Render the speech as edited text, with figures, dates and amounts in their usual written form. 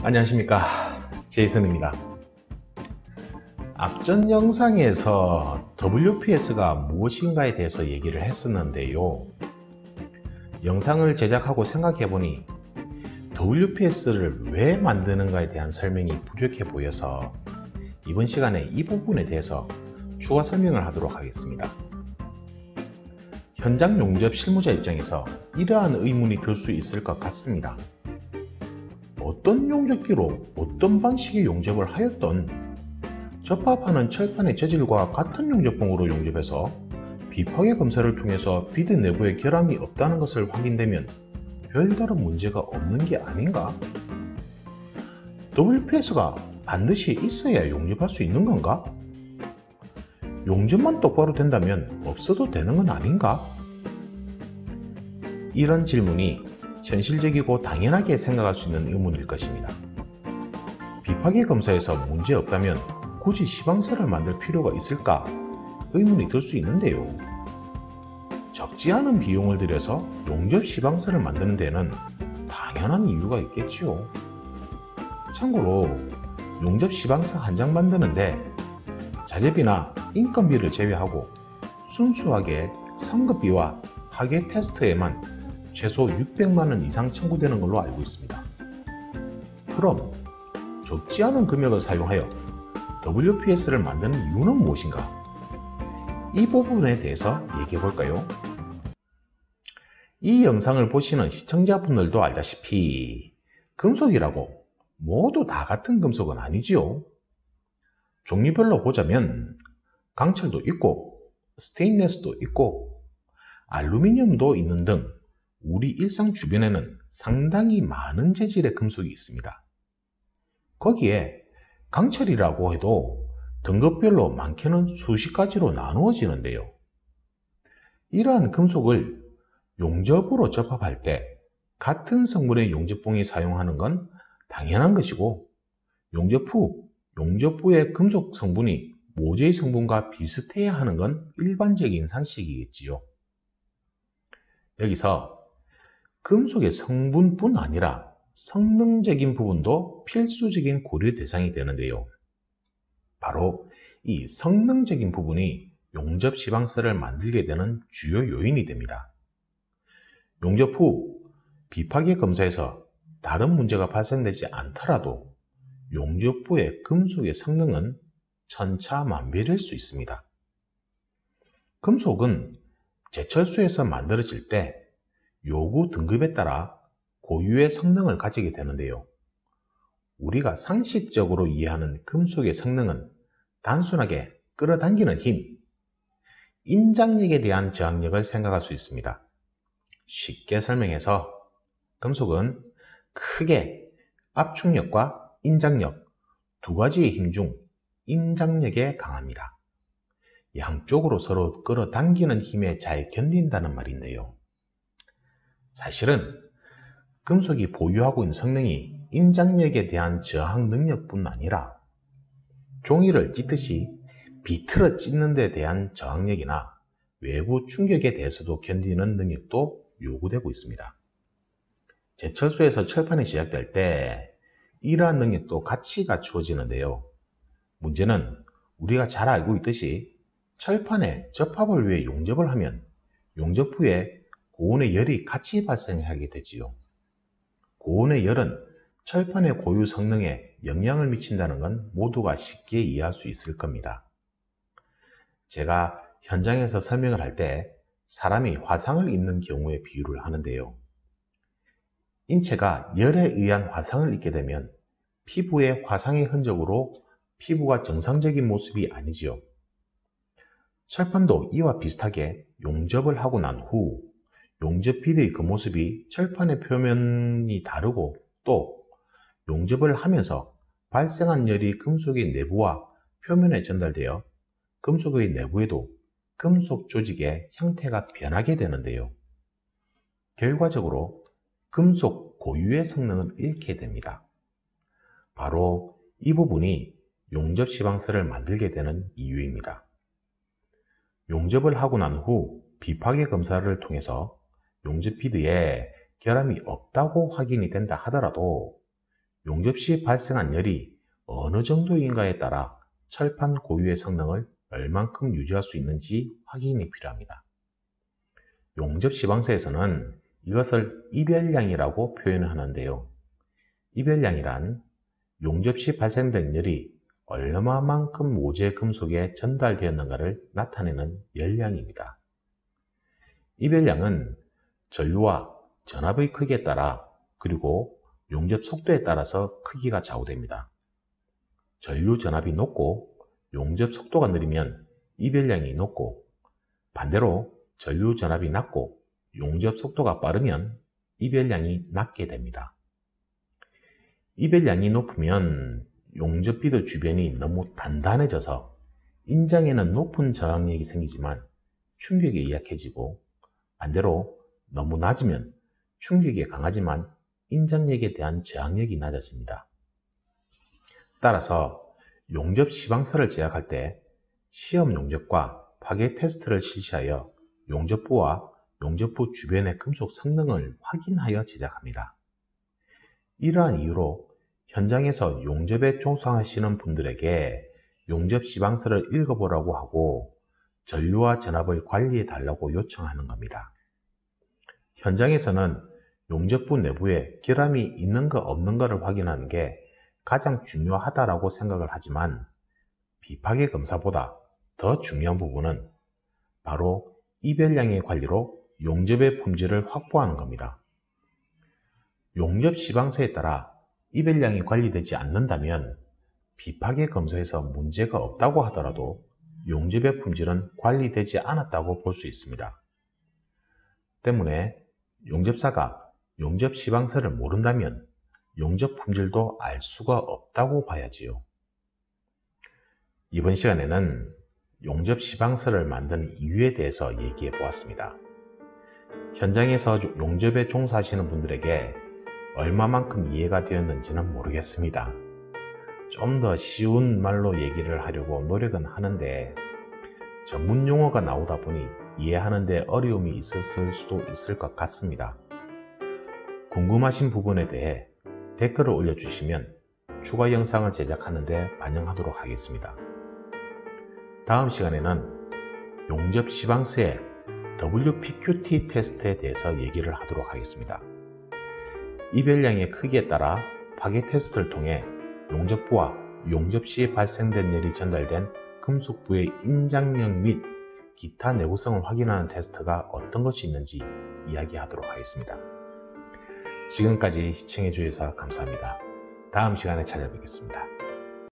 안녕하십니까, 제이슨입니다. 앞전 영상에서 WPS가 무엇인가에 대해서 얘기를 했었는데요. 영상을 제작하고 생각해보니 WPS를 왜 만드는가에 대한 설명이 부족해 보여서 이번 시간에 이 부분에 대해서 추가 설명을 하도록 하겠습니다. 현장 용접 실무자 입장에서 이러한 의문이 들 수 있을 것 같습니다. 어떤 용접기로 어떤 방식의 용접을 하였던 접합하는 철판의 재질과 같은 용접봉으로 용접해서 비파괴 검사를 통해서 비드 내부에 결함이 없다는 것을 확인되면 별다른 문제가 없는 게 아닌가? WPS가 반드시 있어야 용접할 수 있는 건가? 용접만 똑바로 된다면 없어도 되는 건 아닌가? 이런 질문이 현실적이고 당연하게 생각할 수 있는 의문일 것입니다. 비파괴 검사에서 문제 없다면 굳이 시방서를 만들 필요가 있을까? 의문이 들 수 있는데요. 적지 않은 비용을 들여서 용접 시방서를 만드는 데는 당연한 이유가 있겠지요. 참고로 용접 시방서 한 장 만드는데 자재비나 인건비를 제외하고 순수하게 성급비와 파괴 테스트에만 최소 600만원 이상 청구되는 걸로 알고 있습니다. 그럼 적지 않은 금액을 사용하여 WPS를 만드는 이유는 무엇인가? 이 부분에 대해서 얘기해 볼까요? 이 영상을 보시는 시청자분들도 알다시피 금속이라고 모두 다 같은 금속은 아니지요. 종류별로 보자면 강철도 있고 스테인리스도 있고 알루미늄도 있는 등 우리 일상 주변에는 상당히 많은 재질의 금속이 있습니다. 거기에 강철이라고 해도 등급별로 많게는 수십 가지로 나누어지는데요. 이러한 금속을 용접으로 접합할 때 같은 성분의 용접봉이 사용하는 건 당연한 것이고, 용접부의 금속 성분이 모재의 성분과 비슷해야 하는 건 일반적인 상식이겠지요. 여기서 금속의 성분뿐 아니라 성능적인 부분도 필수적인 고려 대상이 되는데요. 바로 이 성능적인 부분이 용접 시방서를 만들게 되는 주요 요인이 됩니다. 용접 후 비파괴 검사에서 다른 문제가 발생되지 않더라도 용접부의 금속의 성능은 천차만별일 수 있습니다. 금속은 제철소에서 만들어질 때 요구 등급에 따라 고유의 성능을 가지게 되는데요. 우리가 상식적으로 이해하는 금속의 성능은 단순하게 끌어당기는 힘, 인장력에 대한 저항력을 생각할 수 있습니다. 쉽게 설명해서 금속은 크게 압축력과 인장력 두 가지의 힘 중 인장력에 강합니다. 양쪽으로 서로 끌어당기는 힘에 잘 견딘다는 말인데요. 사실은 금속이 보유하고 있는 성능이 인장력에 대한 저항 능력뿐 아니라 종이를 찢듯이 비틀어 찢는 데 대한 저항력이나 외부 충격에 대해서도 견디는 능력도 요구되고 있습니다. 제철소에서 철판이 제작될 때 이러한 능력도 같이 갖추어지는데요. 문제는 우리가 잘 알고 있듯이 철판에 접합을 위해 용접을 하면 용접 후에 고온의 열이 같이 발생하게 되지요. 고온의 열은 철판의 고유 성능에 영향을 미친다는 건 모두가 쉽게 이해할 수 있을 겁니다. 제가 현장에서 설명을 할 때 사람이 화상을 입는 경우에 비유를 하는데요. 인체가 열에 의한 화상을 입게 되면 피부의 화상의 흔적으로 피부가 정상적인 모습이 아니지요. 철판도 이와 비슷하게 용접을 하고 난 후 용접 비드의 그 모습이 철판의 표면이 다르고 또 용접을 하면서 발생한 열이 금속의 내부와 표면에 전달되어 금속의 내부에도 금속 조직의 형태가 변하게 되는데요. 결과적으로 금속 고유의 성능을 잃게 됩니다. 바로 이 부분이 용접 시방서를 만들게 되는 이유입니다. 용접을 하고 난 후 비파괴 검사를 통해서 용접 비드에 결함이 없다고 확인이 된다 하더라도 용접 시 발생한 열이 어느 정도인가에 따라 철판 고유의 성능을 얼만큼 유지할 수 있는지 확인이 필요합니다. 용접 시방서에서는 이것을 이별량이라고 표현하는데요. 이별량이란 용접 시 발생된 열이 얼마만큼 모재 금속에 전달되었는가를 나타내는 열량입니다. 이별량은 전류와 전압의 크기에 따라 그리고 용접 속도에 따라서 크기가 좌우됩니다. 전류 전압이 높고 용접 속도가 느리면 이별량이 높고, 반대로 전류 전압이 낮고 용접 속도가 빠르면 이별량이 낮게 됩니다. 이별량이 높으면 용접비드 주변이 너무 단단해져서 인장에는 높은 저항력이 생기지만 충격에 약해지고, 반대로 너무 낮으면 충격이 강하지만 인장력에 대한 저항력이 낮아집니다. 따라서 용접 시방서를 제작할 때 시험 용접과 파괴 테스트를 실시하여 용접부와 용접부 주변의 금속 성능을 확인하여 제작합니다. 이러한 이유로 현장에서 용접에 종사하시는 분들에게 용접 시방서를 읽어보라고 하고 전류와 전압을 관리해 달라고 요청하는 겁니다. 현장에서는 용접부 내부에 결함이 있는가 없는가를 확인하는 게 가장 중요하다고 생각을 하지만, 비파괴 검사보다 더 중요한 부분은 바로 이별량의 관리로 용접의 품질을 확보하는 겁니다. 용접 시방서에 따라 이별량이 관리되지 않는다면 비파괴 검사에서 문제가 없다고 하더라도 용접의 품질은 관리되지 않았다고 볼 수 있습니다. 때문에 용접사가 용접 시방서를 모른다면 용접 품질도 알 수가 없다고 봐야지요. 이번 시간에는 용접 시방서를 만든 이유에 대해서 얘기해 보았습니다. 현장에서 용접에 종사하시는 분들에게 얼마만큼 이해가 되었는지는 모르겠습니다. 좀 더 쉬운 말로 얘기를 하려고 노력은 하는데 전문 용어가 나오다 보니 이해하는데 어려움이 있었을 수도 있을 것 같습니다. 궁금하신 부분에 대해 댓글을 올려주시면 추가 영상을 제작하는 데 반영하도록 하겠습니다. 다음 시간에는 용접 시방서의 WPQT 테스트에 대해서 얘기를 하도록 하겠습니다. 이별량의 크기에 따라 파괴 테스트를 통해 용접부와 용접 시에 발생된 열이 전달된 금속부의 인장력 및 기타 내구성을 확인하는 테스트가 어떤 것이 있는지 이야기하도록 하겠습니다. 지금까지 시청해 주셔서 감사합니다. 다음 시간에 찾아뵙겠습니다.